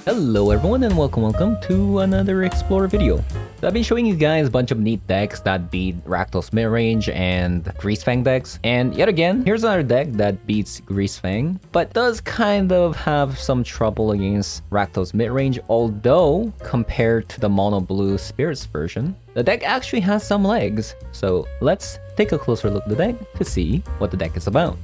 Hello everyone and welcome to another Explorer video. So I've been showing you guys a bunch of neat decks that beat Rakdos midrange and Greasefang decks. And yet again, here's another deck that beats Greasefang, but does kind of have some trouble against Rakdos midrange, although compared to the Mono Blue Spirits version, the deck actually has some legs. So let's take a closer look at the deck to see what the deck is about.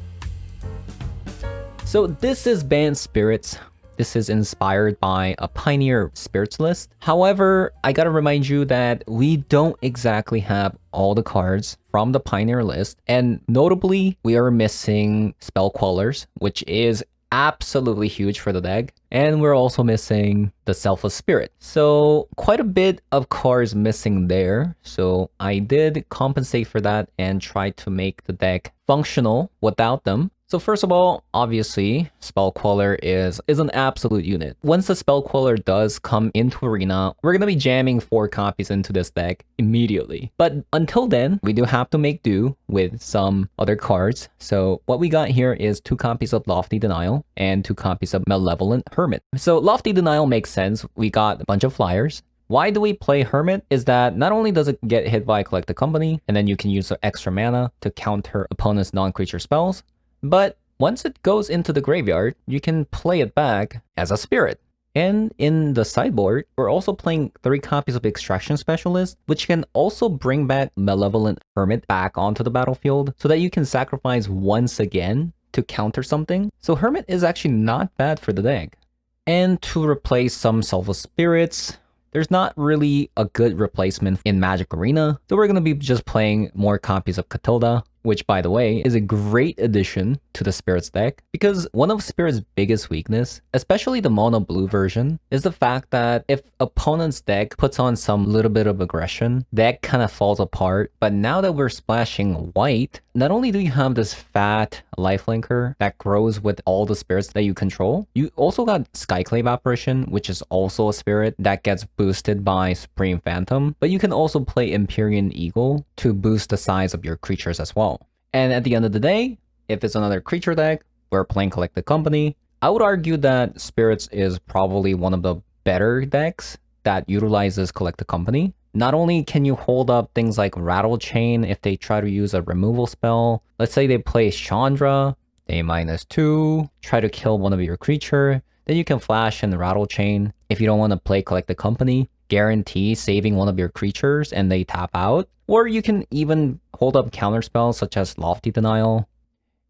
So this is Bant Spirits. This is inspired by a Pioneer Spirits list. However, I gotta remind you that we don't exactly have all the cards from the Pioneer list. And notably, we are missing Spell Quellers, which is absolutely huge for the deck. And we're also missing the Selfless Spirit. So quite a bit of cards missing there. So I did compensate for that and try to make the deck functional without them. So first of all, obviously, Spell Queller is an absolute unit. Once the Spell Queller does come into Arena, we're going to be jamming 4 copies into this deck immediately. But until then, we do have to make do with some other cards. So what we got here is 2 copies of Lofty Denial and 2 copies of Malevolent Hermit. So Lofty Denial makes sense. We got a bunch of flyers. Why do we play Hermit is that not only does it get hit by Collect the Company, and then you can use the extra mana to counter opponent's non-creature spells, but once it goes into the graveyard, you can play it back as a spirit. And in the sideboard, we're also playing 3 copies of Extraction Specialist, which can also bring back Malevolent Hermit back onto the battlefield so that you can sacrifice once again to counter something. So Hermit is actually not bad for the deck. And to replace some Selfless Spirits, there's not really a good replacement in Magic Arena, so we're going to be just playing more copies of Katilda, which, by the way, is a great addition to the Spirits deck, because one of Spirits' biggest weakness, especially the Mono Blue version, is the fact that if opponent's deck puts on some little bit of aggression, that kind of falls apart. But now that we're splashing white, not only do you have this fat lifelinker that grows with all the spirits that you control, you also got Skyclave Apparition, which is also a spirit that gets boosted by Supreme Phantom, but you can also play Empyrean Eagle to boost the size of your creatures as well. And at the end of the day, if it's another creature deck, we're playing Collect the Company. I would argue that Spirits is probably one of the better decks that utilizes Collect the Company. Not only can you hold up things like Rattle Chain if they try to use a removal spell. Let's say they play Chandra, they -2, try to kill one of your creature, then you can flash and Rattle Chain. If you don't want to play Collect the Company, guarantee saving one of your creatures and they tap out. Or you can even hold up counter spells such as Lofty Denial.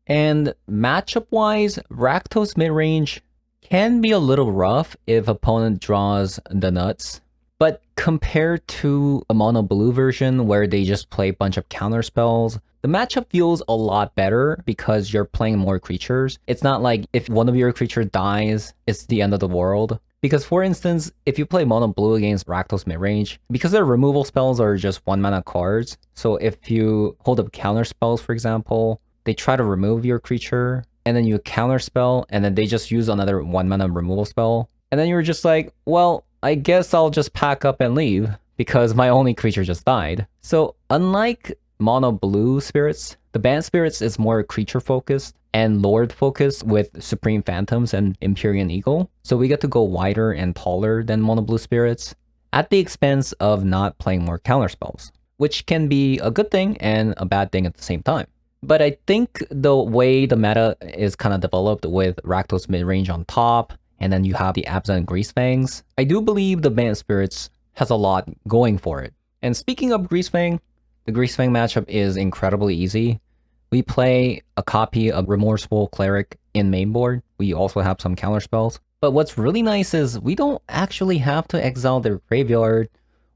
And matchup-wise, Rakdos midrange can be a little rough if opponent draws the nuts. But compared to a Mono Blue version where they just play a bunch of counter spells, the matchup feels a lot better because you're playing more creatures. It's not like if one of your creatures dies, it's the end of the world. Because for instance, if you play Mono Blue against Rakdos midrange, because their removal spells are just 1 mana cards, so if you hold up counter spells, for example, they try to remove your creature, and then you counter spell, and then they just use another 1 mana removal spell, and then you're just like, well, I guess I'll just pack up and leave, because my only creature just died. So unlike Mono Blue Spirits, the Bant Spirits is more creature focused and Lord focused with Supreme Phantoms and Empyrean Eagle. So we get to go wider and taller than Mono Blue Spirits at the expense of not playing more counter spells, which can be a good thing and a bad thing at the same time. But I think the way the meta is kind of developed with Rakdos midrange on top, and then you have the Absent Greasefangs, I do believe the Bant Spirits has a lot going for it. And speaking of Greasefang, the Greasefang matchup is incredibly easy. We play a copy of Remorseful Cleric in main board. We also have some counter spells. But what's really nice is we don't actually have to exile their graveyard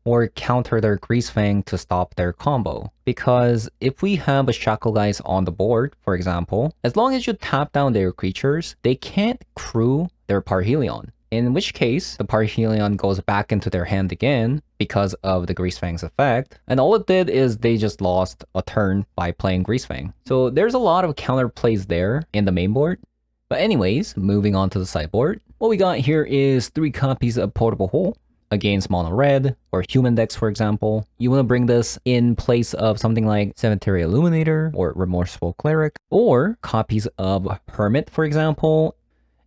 or counter their Greasefang to stop their combo. Because if we have a Shackle Guys on the board, for example, as long as you tap down their creatures, they can't crew their Parhelion. In which case, the Parhelion goes back into their hand again because of the Greasefang's effect. And all it did is they just lost a turn by playing Greasefang. So there's a lot of counter plays there in the main board. But anyways, moving on to the sideboard. What we got here is 3 copies of Portable Hole against Mono Red or Human decks, for example. You want to bring this in place of something like Cemetery Illuminator or Remorseful Cleric, or copies of Hermit, for example.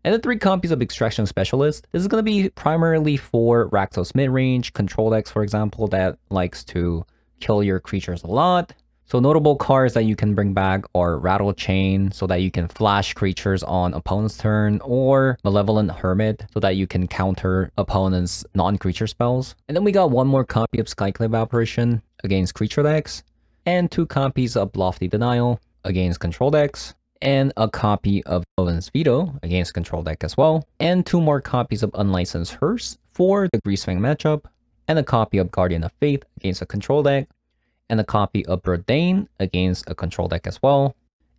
And the 3 copies of Extraction Specialist, this is going to be primarily for Rakdos midrange, control decks, for example, that likes to kill your creatures a lot. So notable cards that you can bring back are Rattle Chain, so that you can flash creatures on opponent's turn, or Malevolent Hermit, so that you can counter opponent's non-creature spells. And then we got 1 more copy of Skyclave Apparition against creature decks, and 2 copies of Lofty Denial against control decks, and a copy of Owen's Veto against control deck as well, and 2 more copies of Unlicensed Hearse for the Greasefang matchup, and a copy of Guardian of Faith against a control deck, and a copy of Brodane against a control deck as well,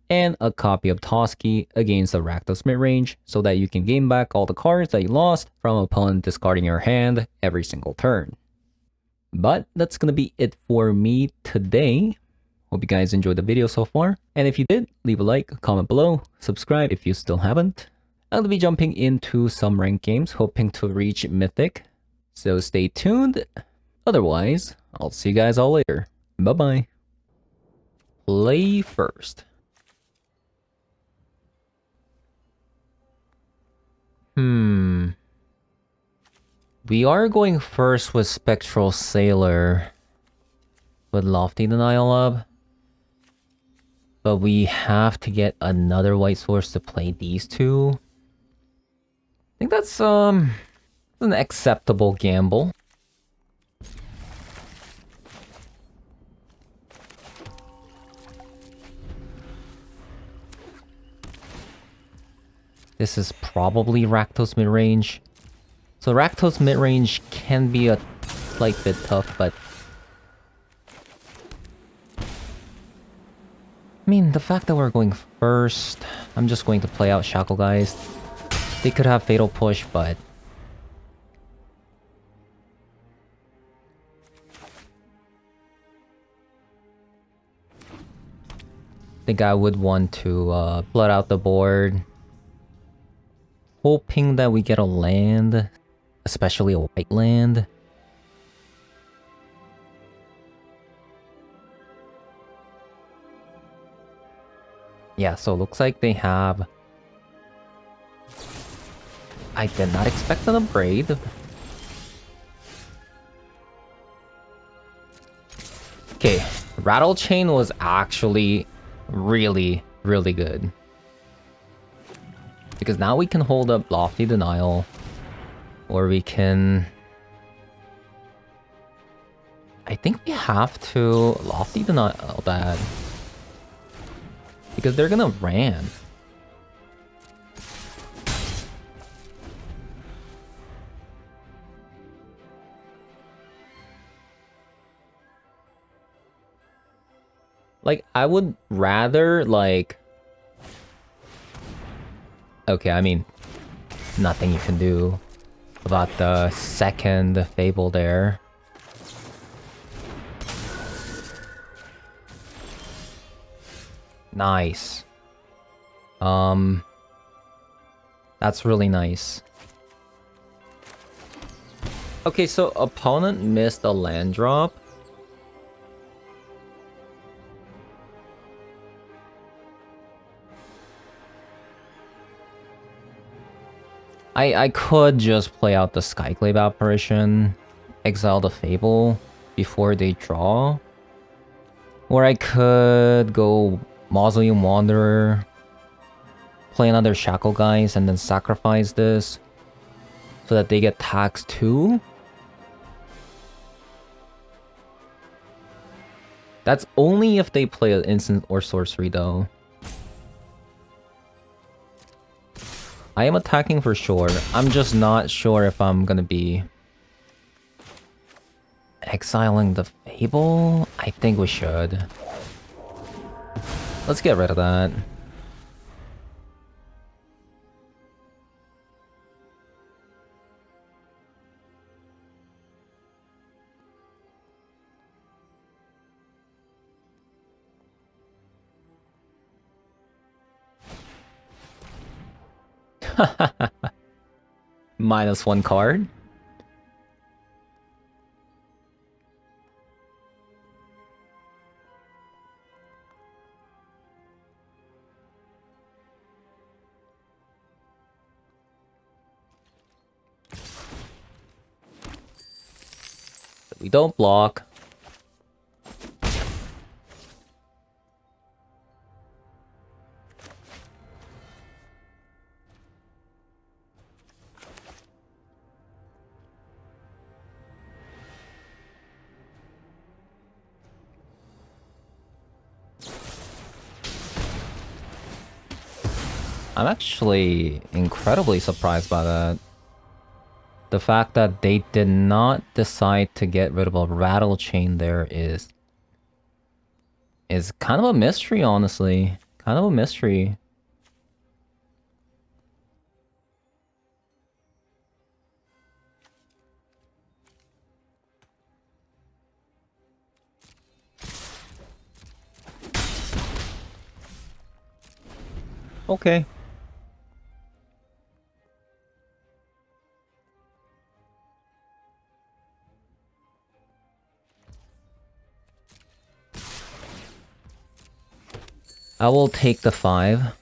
and a copy of Toski against the Rakdos midrange, so that you can gain back all the cards that you lost from opponent discarding your hand every single turn. But that's gonna be it for me today. Hope you guys enjoyed the video so far, and if you did, leave a like, comment below, subscribe if you still haven't. I'm gonna be jumping into some ranked games, hoping to reach Mythic, so stay tuned. Otherwise, I'll see you guys all later. Bye-bye. Play first. We are going first with Spectral Sailor with Lofty Denial up. But we have to get another white source to play these 2. I think that's an acceptable gamble. This is probably Rakdos midrange. So Rakdos midrange can be a slight bit tough, but I mean, the fact that we're going first, I'm just going to play out Shacklegeist. They could have Fatal Push, but I think I would want to flood out the board, hoping that we get a land, especially a white land. Yeah, so it looks like they have... I did not expect an upgrade. Okay, Rattle Chain was actually really, really good. Because now we can hold up Lofty Denial, or we can... I think we have to Lofty Denial that. Because they're gonna ram. Like, I would rather, like... Okay, I mean, nothing you can do about the second Fable there. Nice. That's really nice. Okay, so opponent missed a land drop. I could just play out the Skyclave Apparition, exile the Fable before they draw. Or I could go Mausoleum Wanderer, play another Shacklegeist, and then sacrifice this so that they get taxed too. That's only if they play an instant or sorcery though. I am attacking for sure. I'm just not sure if I'm gonna be exiling the Fable. I think we should. Let's get rid of that. -1 card. We don't block. I'm actually incredibly surprised by that. The fact that they did not decide to get rid of a rattle chain there is kind of a mystery, honestly. Kind of a mystery. Okay. I will take the 5.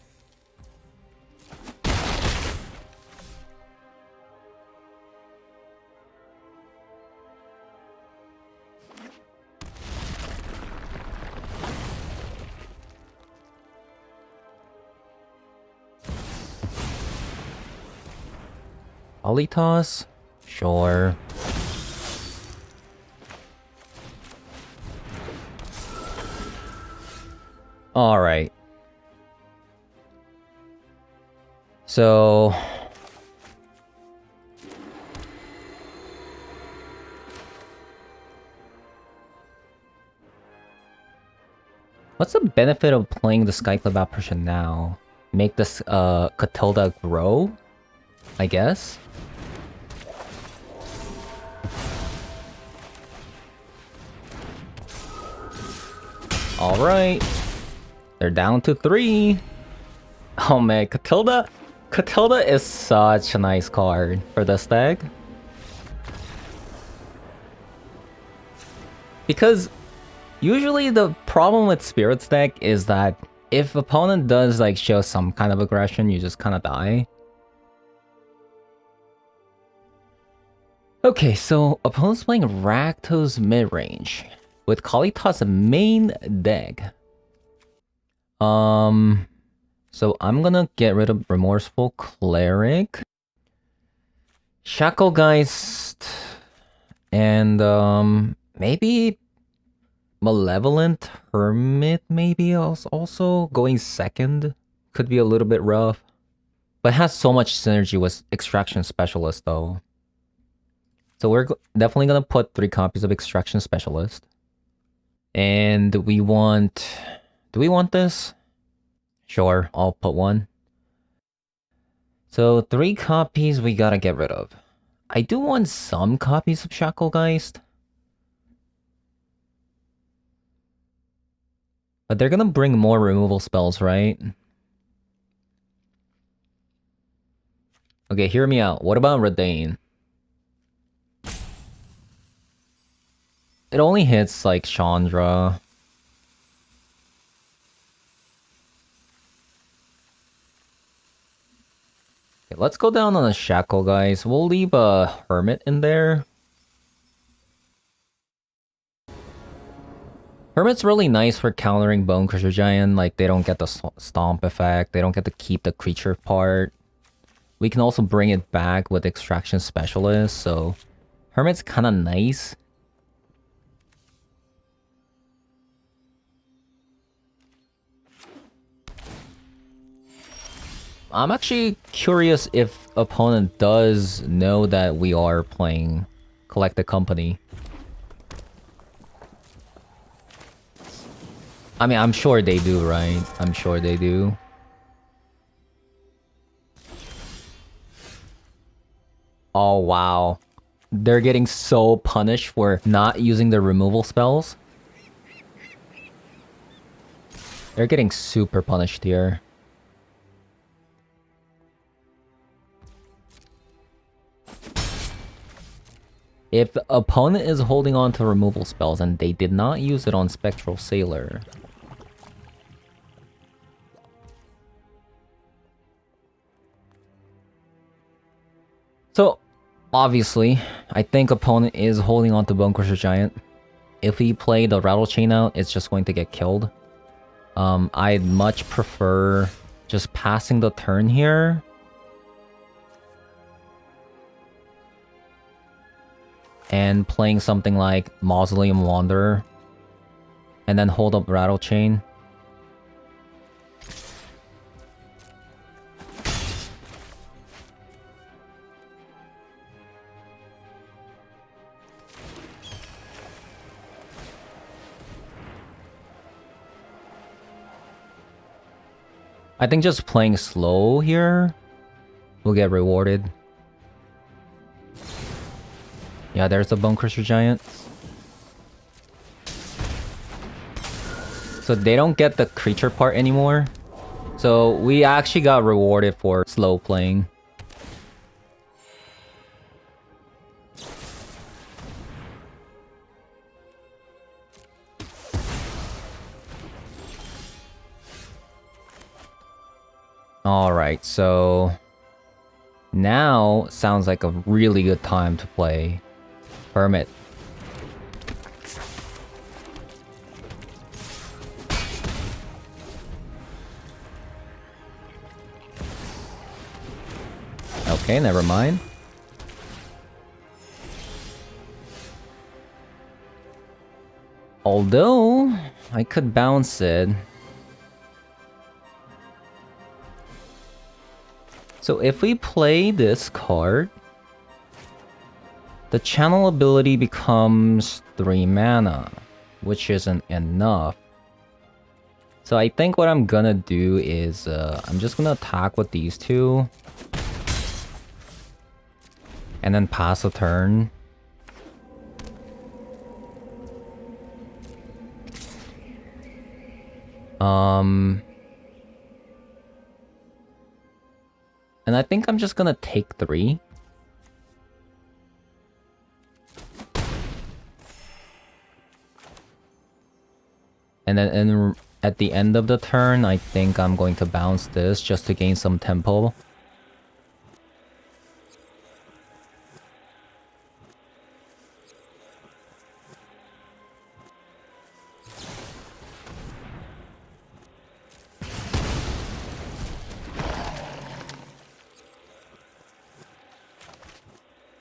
Ollie toss? Sure. Alright. So... what's the benefit of playing the Skyclave apparition now? Make this Katilda grow? I guess? Alright. They're down to 3. Oh man, Katilda is such a nice card for this deck. Because usually the problem with Spirits deck is that if opponent does like show some kind of aggression, you just kind of die. Okay, so opponent's playing Rakdos mid-range with Kalita's main deck. So I'm gonna get rid of Remorseful Cleric, Shacklegeist, and maybe Malevolent Hermit. Maybe also going second could be a little bit rough, but it has so much synergy with Extraction Specialist though. So we're definitely gonna put 3 copies of Extraction Specialist. And we want... do we want this? Sure, I'll put 1. So 3 copies we gotta get rid of. I do want some copies of Shacklegeist. But they're gonna bring more removal spells, right? Okay, hear me out. What about Redane? It only hits, like, Chandra. Okay, let's go down on a Shackle, guys. We'll leave a Hermit in there. Hermit's really nice for countering Bone Crusher Giant. Like, they don't get the Stomp effect. They don't get to keep the creature part. We can also bring it back with Extraction Specialist, so... Hermit's kinda nice. I'm actually curious if opponent does know that we are playing Collected Company. I mean, I'm sure they do, right? I'm sure they do. Oh, wow. They're getting so punished for not using the removal spells. They're getting super punished here. If the opponent is holding on to removal spells and they did not use it on Spectral Sailor... So, Obviously, I think opponent is holding on to Bone Crusher Giant. If we play the Rattle Chain out, it's just going to get killed. I'd much prefer just passing the turn here. And playing something like Mausoleum Wanderer. And then hold up Rattle Chain. I think just playing slow here will get rewarded. Yeah, there's the Bone Crusher Giant. So they don't get the creature part anymore. So we actually got rewarded for slow playing. Alright, so now sounds like a really good time to play Hermit. Okay, never mind. Although, I could bounce it. So if we play this card, the channel ability becomes 3 mana, which isn't enough. So I think what I'm gonna do is, I'm just gonna attack with these two. And then pass a turn. And I think I'm just gonna take 3. And then at the end of the turn, I think I'm going to bounce this just to gain some tempo.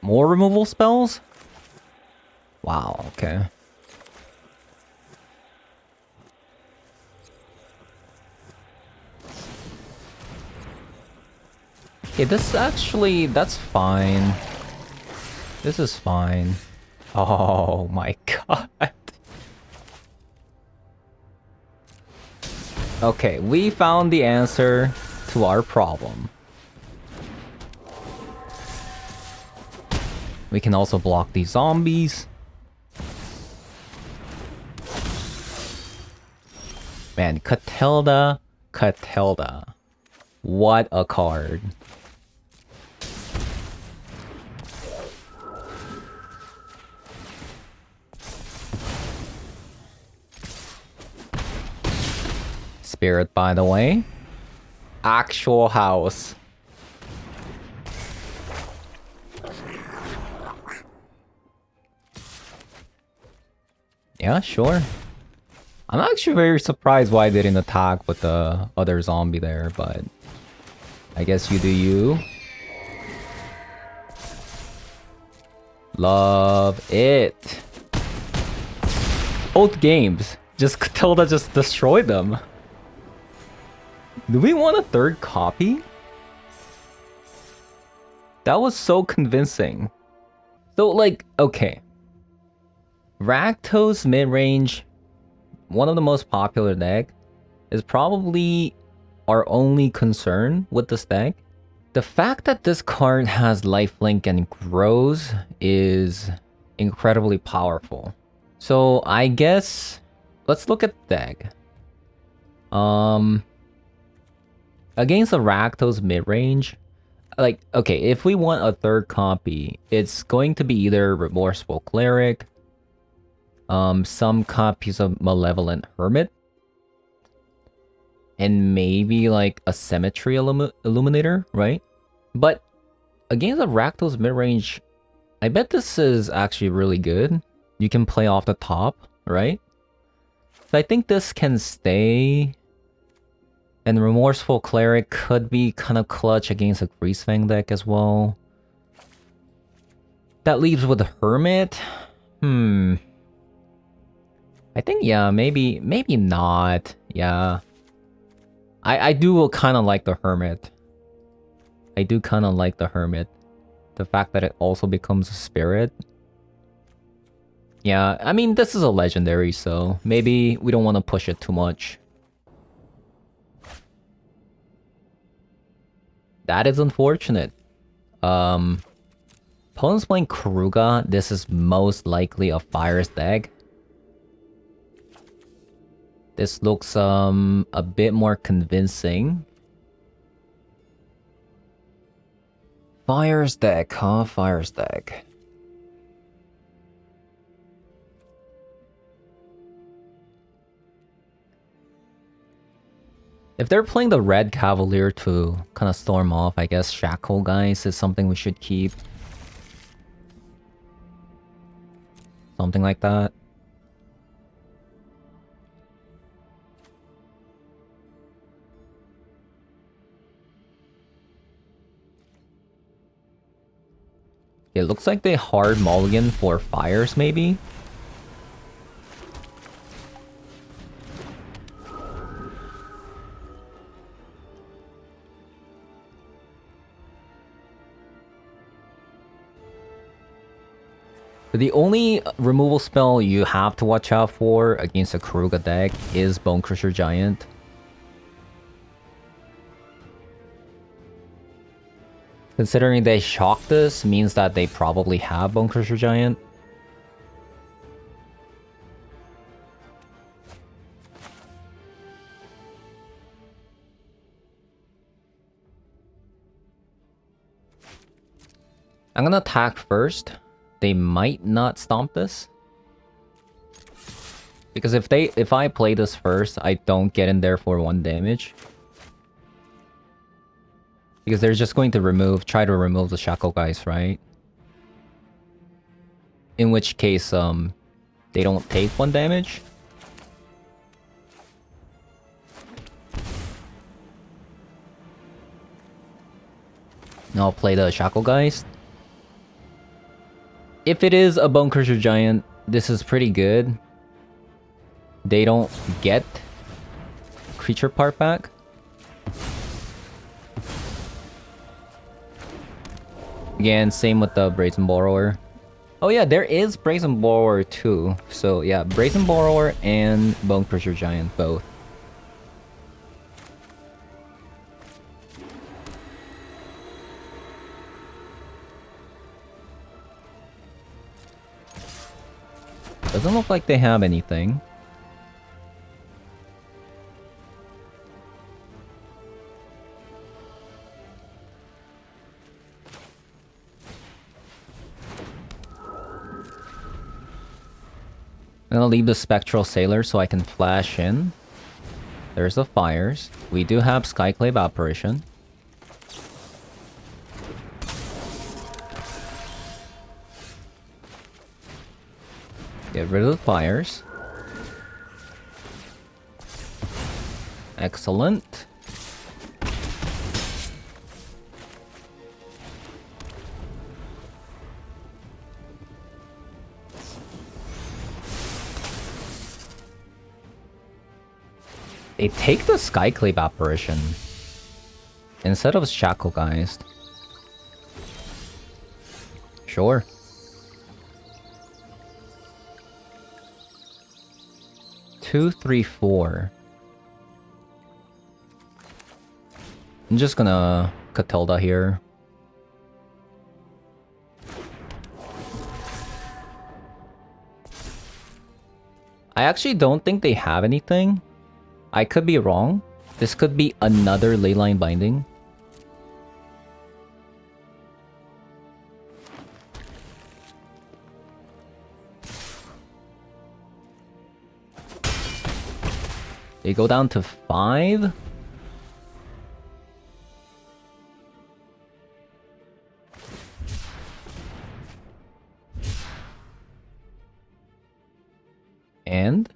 More removal spells? Wow, okay. Okay, this actually, that's fine. This is fine. Oh my god. Okay, we found the answer to our problem. We can also block these zombies. Man, Katilda. What a card. Spirit, by the way. Actual house. Yeah, sure. I'm actually very surprised why I didn't attack with the other zombie there, but I guess you do you. Love it. Both games. Just Katilda just destroyed them. Do we want a third copy? That was so convincing. So, like, okay. Rakdos mid-range, one of the most popular deck, is probably our only concern with this deck. The fact that this card has lifelink and grows is incredibly powerful. So I guess let's look at the deck. Against the Rakdos mid-range, like, okay, if we want a third copy, it's going to be either Remorseful Cleric, some copies of Malevolent Hermit, and maybe like a Symmetry Illuminator, right? But against the Rakdos mid-range, I bet this is actually really good. You can play off the top, right? So I think this can stay. And Remorseful Cleric could be kind of clutch against a Greasefang deck as well. That leaves with Hermit. I think, yeah, maybe not. Yeah. I do kind of like the Hermit. I do kind of like the Hermit. The fact that it also becomes a spirit. Yeah, I mean, this is a legendary, so maybe we don't want to push it too much. That is unfortunate. Opponent's playing Karuga. This is most likely a Fire's deck. This looks a bit more convincing. Fire's deck, huh? Fire's deck. If they're playing the Red Cavalier to kind of storm off, I guess Shackle Guys is something we should keep. Something like that. It looks like they hard mulligan for Fires, maybe? The only removal spell you have to watch out for against a Karuga deck is Bonecrusher Giant. Considering they shock this, means that they probably have Bonecrusher Giant. I'm gonna attack first. They might not stomp this. Because if I play this first, I don't get in there for 1 damage. Because they're just going to try to remove the Shackle Guys, right? In which case, they don't take 1 damage. Now I'll play the Shackle Guys. If it is a Bonecrusher Giant, this is pretty good. They don't get creature part back. Again, same with the Brazen Borrower. Oh yeah, there is Brazen Borrower too. So yeah, Brazen Borrower and Bonecrusher Giant both. Doesn't look like they have anything. I'm gonna leave the Spectral Sailor so I can flash in. There's the Fires. We do have Skyclave Apparition. Get rid of the Fires. Excellent. They take the Skyclave Apparition instead of Shackle Guys. Sure. Two, 3, 4. I'm just gonna Katilda here. I actually don't think they have anything. I could be wrong. This could be another Leyline Binding. They go down to 5. And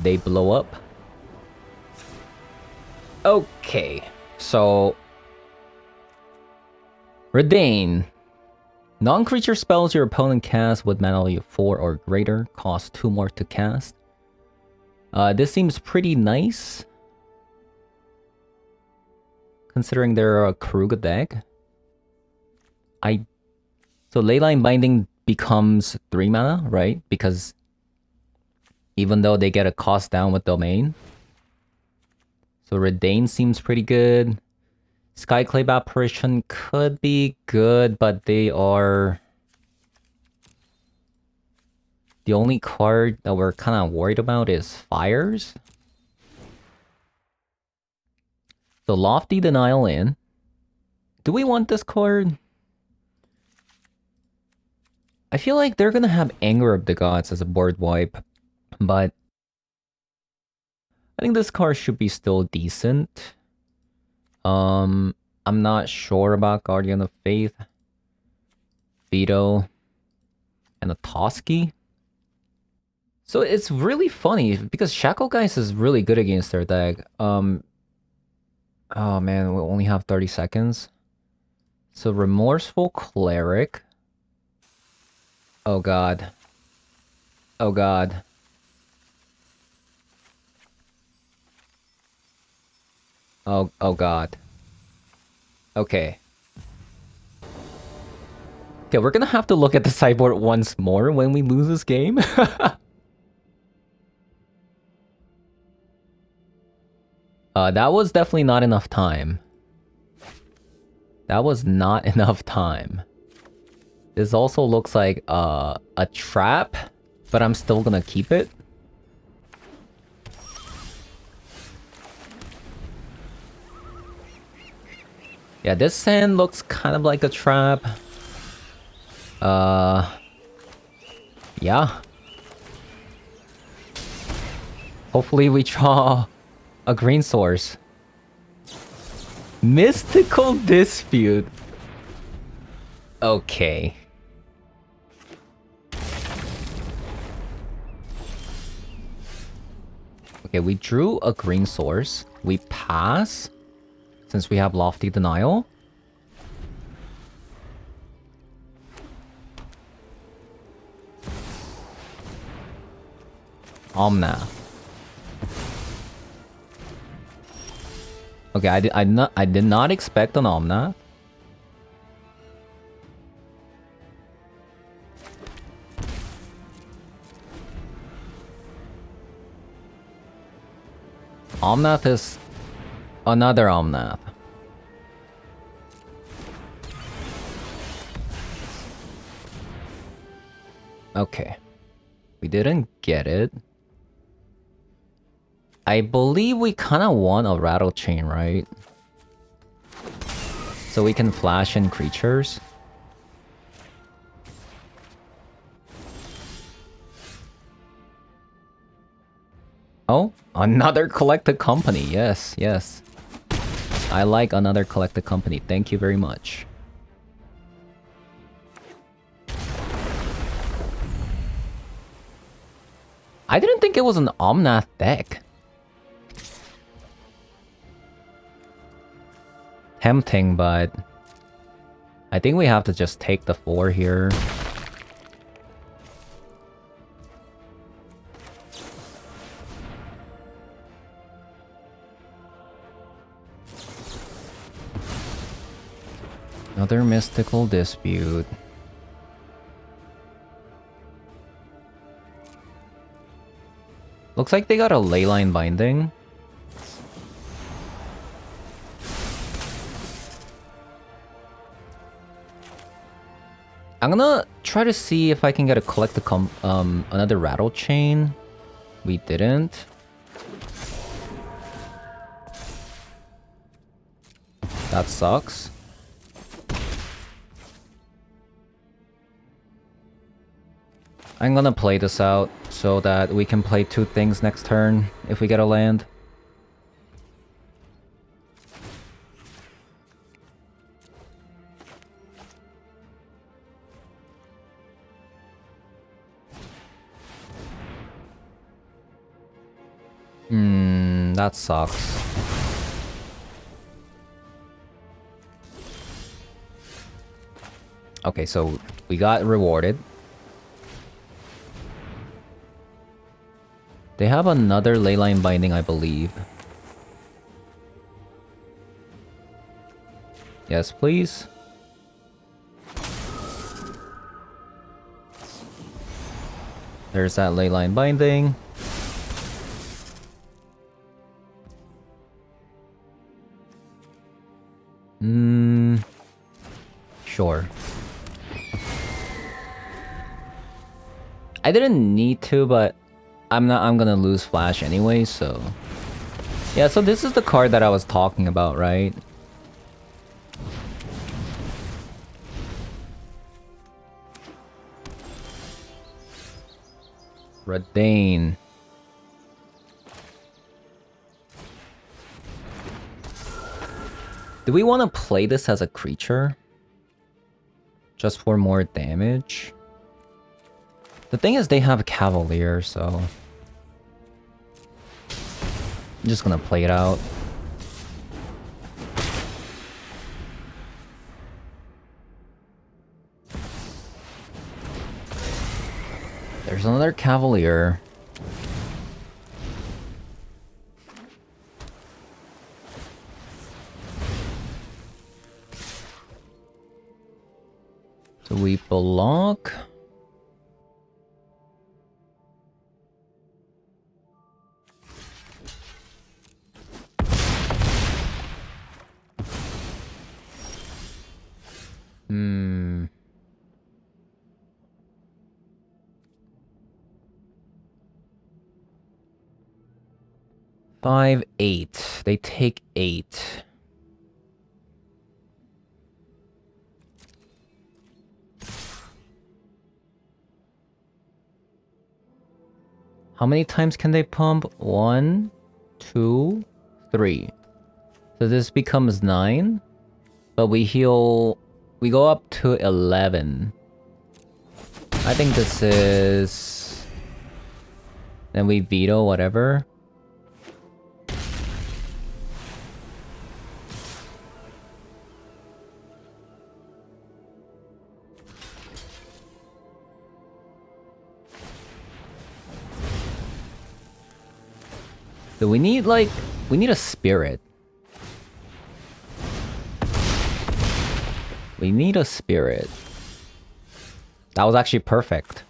they blow up. Okay, so Redain. Non-creature spells your opponent casts with mana value 4 or greater cost 2 more to cast. This seems pretty nice, considering they're a Karuga deck. So Leyline Binding becomes 3 mana, right? Because even though they get a cost down with Domain. So Redain seems pretty good. Skyclave Apparition could be good, but they are the only card that we're kind of worried about is Fires. So Lofty Denial in. Do we want this card? I feel like they're gonna have Anger of the Gods as a board wipe, but I think this card should be still decent. I'm not sure about Guardian of Faith, Veto, and a Toski. So it's really funny because Shackle Guys is really good against their deck. Oh man, we only have 30 seconds. So Remorseful Cleric. Oh god. Oh god. Oh god. Okay. Okay, we're gonna have to look at the sideboard once more when we lose this game. That was definitely not enough time. That was not enough time. This also looks like a trap, but I'm still gonna keep it. Yeah, this hand looks kind of like a trap. Yeah. Hopefully we draw a green source. Mystical Dispute. Okay. Okay, we drew a green source. We pass, since we have Lofty Denial. Omnath. Okay, I did not expect an Omnath. Omnath is another Omnath. Okay. We didn't get it. I believe we kind of want a Rattle Chain, right? So we can flash in creatures. Oh, another Collected Company. Yes, yes. I like another Collected Company. Thank you very much. I didn't think it was an Omnath deck. Tempting, but I think we have to just take the 4 here. Another Mystical Dispute. Looks like they got a Leyline Binding. I'm gonna try to see if I can get a another Rattle Chain. We didn't. That sucks. I'm gonna play this out so that we can play 2 things next turn if we get a land. That sucks. Okay, so we got rewarded. They have another Leyline Binding, I believe. Yes, please. There's that Leyline Binding. Sure. I didn't need to, but I'm gonna lose Flash anyway, so... Yeah, so this is the card that I was talking about, right? Redane. Do we want to play this as a creature? Just for more damage? The thing is they have Cavalier, so... I'm just gonna play it out. There's another Cavalier. So we block. Hmm. Five, 8. They take 8. How many times can they pump? 1, 2, 3. So this becomes 9. But we heal... We go up to 11. I think this is... Then we veto whatever. So we need, like... We need a spirit. We need a spirit. That was actually perfect.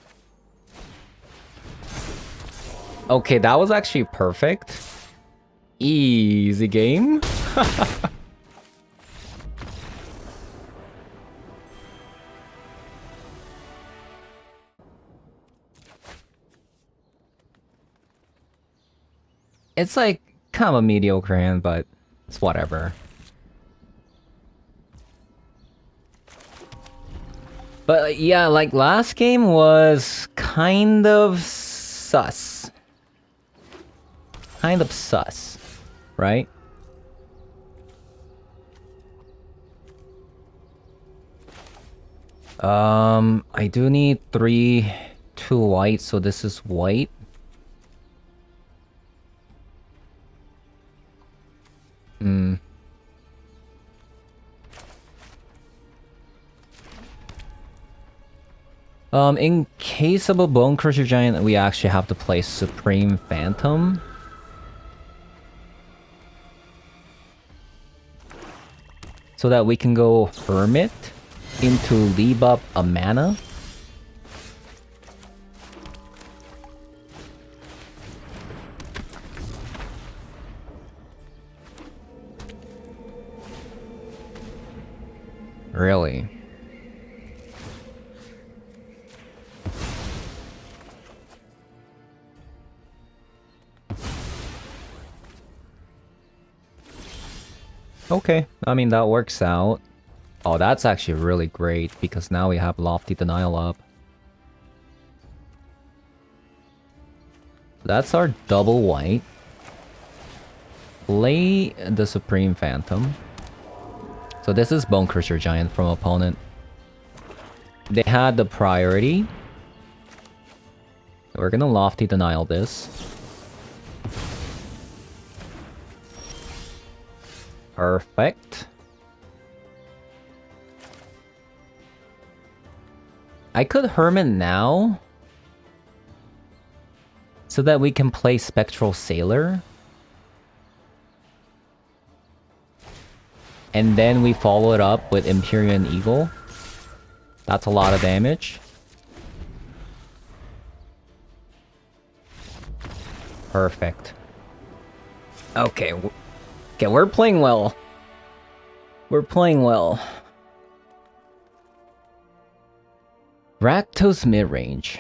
Okay, that was actually perfect. Easy game. It's like kind of a mediocre hand, but it's whatever. But yeah, like last game was kind of sus. Kind of sus, right? I do need 3, 2 white, so this is white. In case of a Bone Crusher Giant, we actually have to play Supreme Phantom. So that we can go Hermit into leave up a mana. Really? Okay, I mean that works out. Oh, that's actually really great because now we have Lofty Denial up. That's our double white. Play the Supreme Phantom. So this is Bone Crusher Giant from opponent. They had the priority. We're gonna Lofty Denial this. Perfect. I could Hermit now, so that we can play Spectral Sailor. And then we follow it up with Empyrean Eagle. That's a lot of damage. Perfect. Okay. Okay, we're playing well. We're playing well. Rakdos mid-range.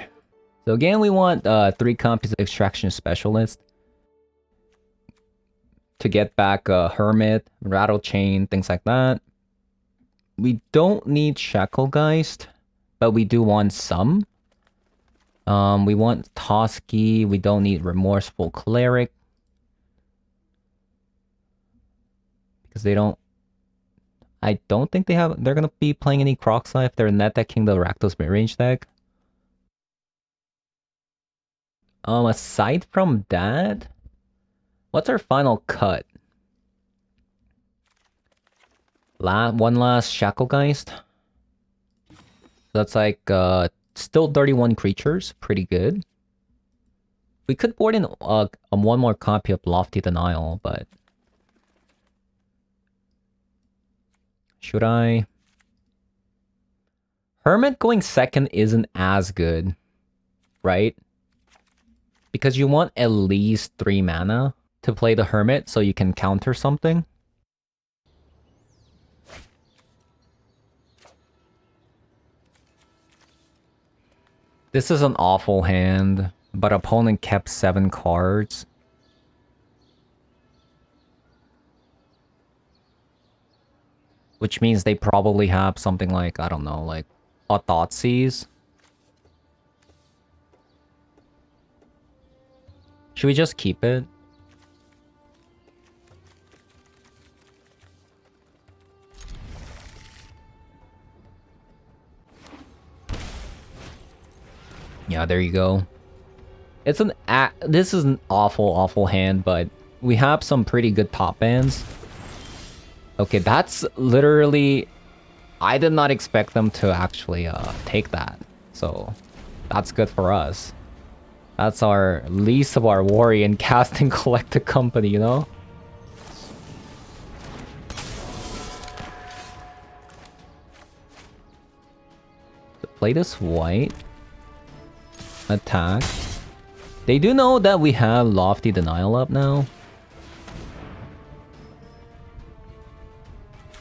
So again, we want 3 copies of Extraction Specialist to get back Hermit, Rattle Chain, things like that. We don't need Shacklegeist, but we do want some. We want Toski. We don't need Remorseful Cleric, because they don't... I don't think they're gonna be playing any Croxai if they're net decking the Rakdos mid-range deck. Aside from that, what's our final cut? One last Shacklegeist. That's like still 31 creatures, pretty good. We could board in one more copy of Lofty Denial, but should I? Hermit going second isn't as good, right? Because you want at least 3 mana to play the Hermit so you can counter something. This is an awful hand, but opponent kept 7 cards. Which means they probably have something like, I don't know, like Thoughtseize. Should we just keep it? Yeah, there you go. It's this is an awful hand, but we have some pretty good top bands. Okay, that's literally... I did not expect them to actually take that. So, that's good for us. That's our least of our worry in casting Collected Company, you know? Play this white. Attack. They do know that we have Lofty Denial up now.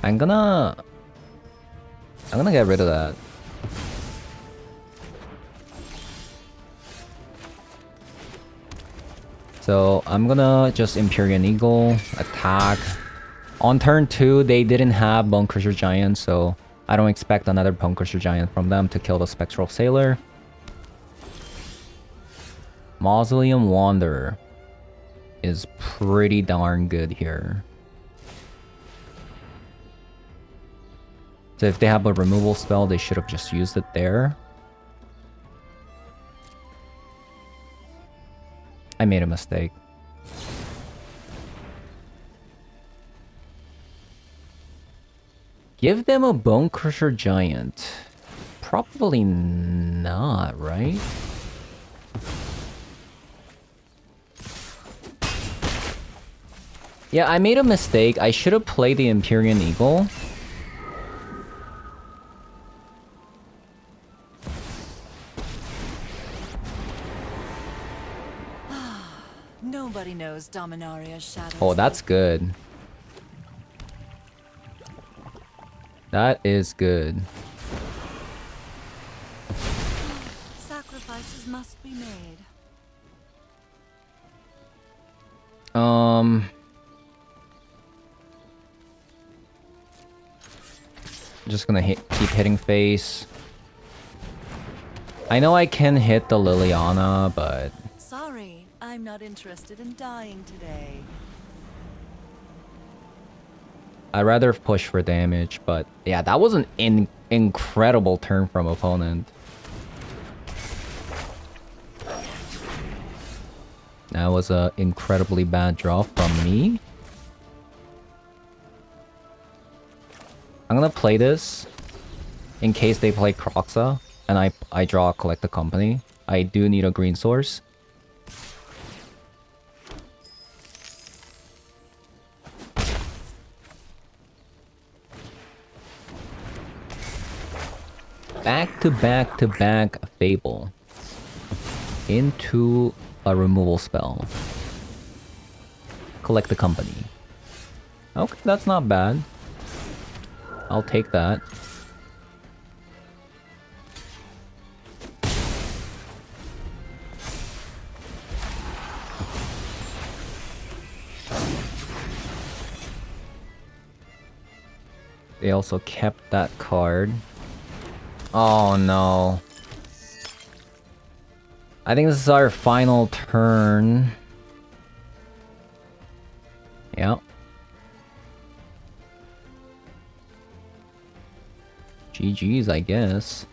I'm gonna get rid of that. So I'm gonna just Empyrean Eagle, attack. On turn 2, they didn't have Bonecrusher Giant, so I don't expect another Bonecrusher Giant from them to kill the Spectral Sailor. Mausoleum Wanderer is pretty darn good here. So if they have a removal spell, they should have just used it there. I made a mistake. Give them a Bonecrusher Giant. Probably not, right? Yeah, I made a mistake. I should have played the Empyrean Eagle. Nobody knows Dominaria's shadow. Oh, that's good. That is good. Sacrifices must be made. Just gonna keep hitting face. I know I can hit the Liliana, but Sorry, I'm not interested in dying today. I'd rather push for damage, but yeah, that was an incredible turn from opponent. That was an incredibly bad draw from me. I'm gonna play this in case they play Croxa and I draw Collect the Company. I do need a green source. Back to back to back Fable into a removal spell. Collect the Company. Okay, that's not bad. I'll take that. They also kept that card. Oh no. I think this is our final turn. Yeah. GG's, I guess.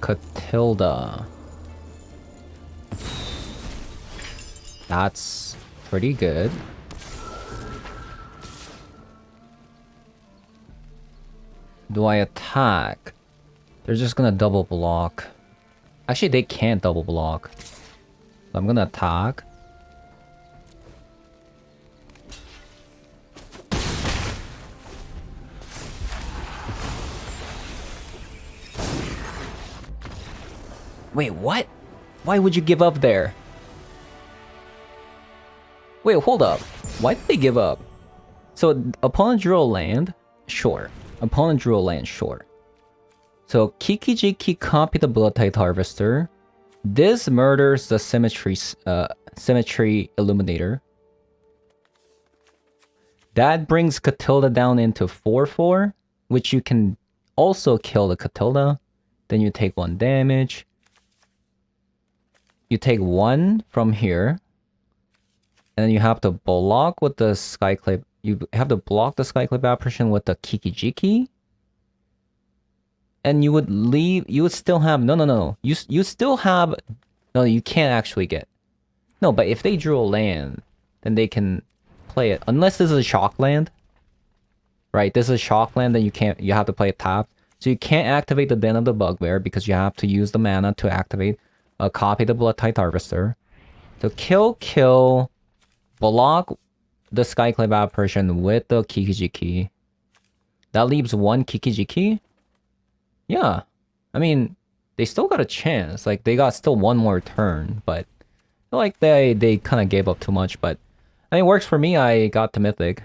Katilda. That's pretty good. Do I attack? They're just gonna double block. Actually, they can't double block. So I'm gonna attack. Wait, what? Why would you give up there? Wait, hold up. Why did they give up? So, opponent drew a land? Sure. Opponent drew a land, sure. So, Kiki-Jiki copy the Blood Tide Harvester. This murders the Symmetry Illuminator. That brings Katilda down into 4/4, which you can also kill the Katilda. Then you take 1 damage. You take 1 from here. And then you have to block with the Skyclip. You have to block the Skyclip apparition with the Kiki-Jiki. And you would leave, you would still have, no. You still have, no, you can't actually get. No, but if they drew a land, then they can play it. Unless this is a shock land. Right, this is a shock land, then you have to play it tapped. So you can't activate the Den of the Bugbear because you have to use the mana to activate copy the Blood Tide Harvester. So kill, block the Skyclave apparition with the Kiki-Jiki. That leaves 1 Kiki-Jiki. Yeah. I mean, they still got a chance. Like, they got still 1 more turn, but I feel like they kind of gave up too much, but I mean, it works for me. I got to Mythic.